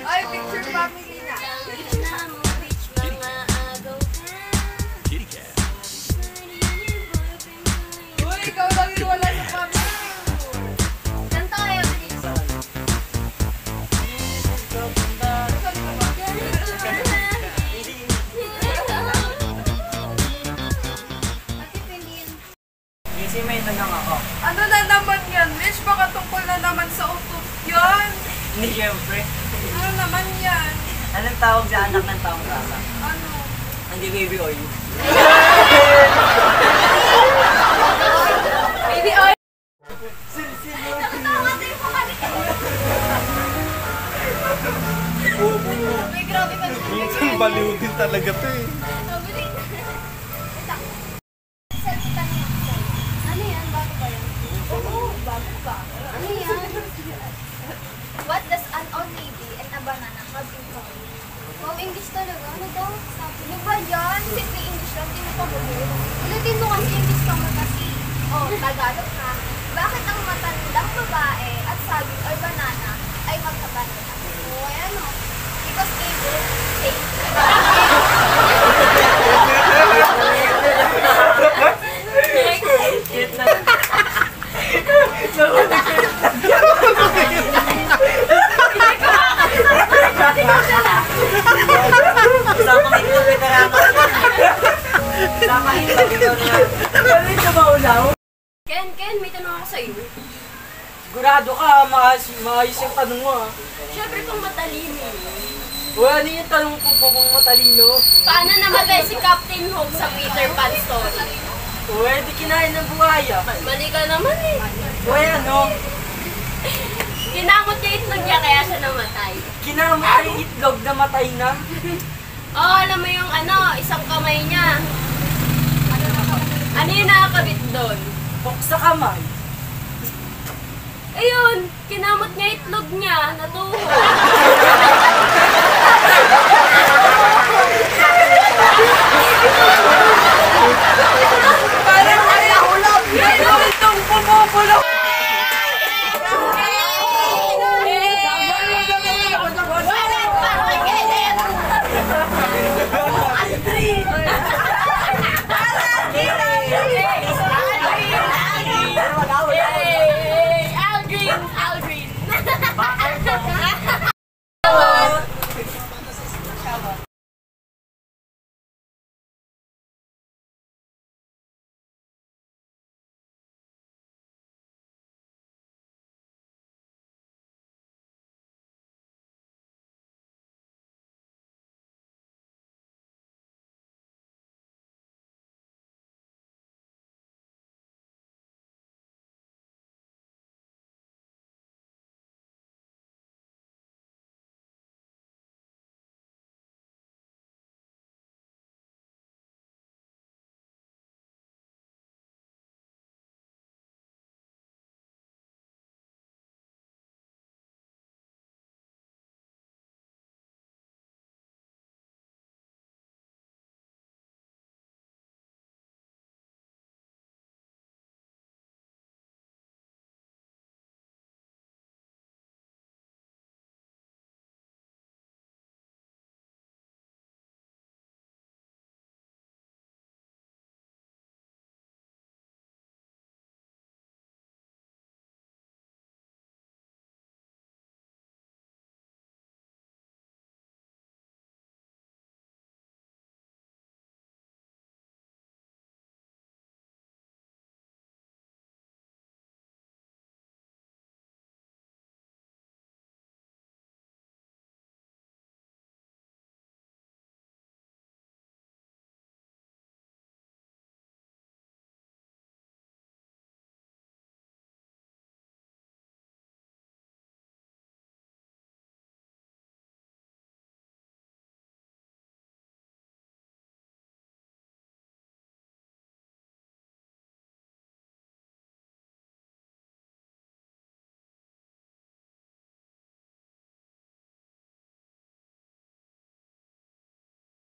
Ay, picture family na. Kitty cat. Uy, ikaw lang yung wala sa family. Kanta kayo, please. Kasi may tanong ako. Ano na naman yan, Mitch? Baka tungkol na naman sa utos yan. Hindi, syempre. Ano naman yan? Anong tawag sa anak ng taong kasa? Ano? Hindi baby oil. Baby oil. May grabe ka naman. Minsan baliw din talaga to eh. Ano yan? Bago ba yan? Oo, bago ba? Ano yan? What does an old lady and a banana have in common? Wow, English talaga. Ano daw? Sabi niyo ba yan? Simple English lang, di mo pa bubuo. Ulitin mo kasi English ka mo kasi. Oh, Tagalog ka. Bakit ang matandang babae at saging or banana ay magkabanana? Oh, ayan o. Because age is Cute na. Samang itlog na naman. Samang itlog ito na. Kami ito maulaw. Ken, may tanong ako sa iyo. Sigurado ka, maayos yung tanong mo ah. Siyempre pang matalino. Wala ano yung tanong ko pang matalino. Paano namatay si Captain Hook sa Peter Pan story? Pwede kinain ng buhaya. Mali ka naman eh. Uy ano, Kinamot niya itlog niya kaya siya namatay. kinamatay yung itlog na matay na. Oo, alam mo yung isang kamay niya. Ano yung nakakabit doon? Hook sa kamay. Ayun, kinamot niya itlog niya, natuhog.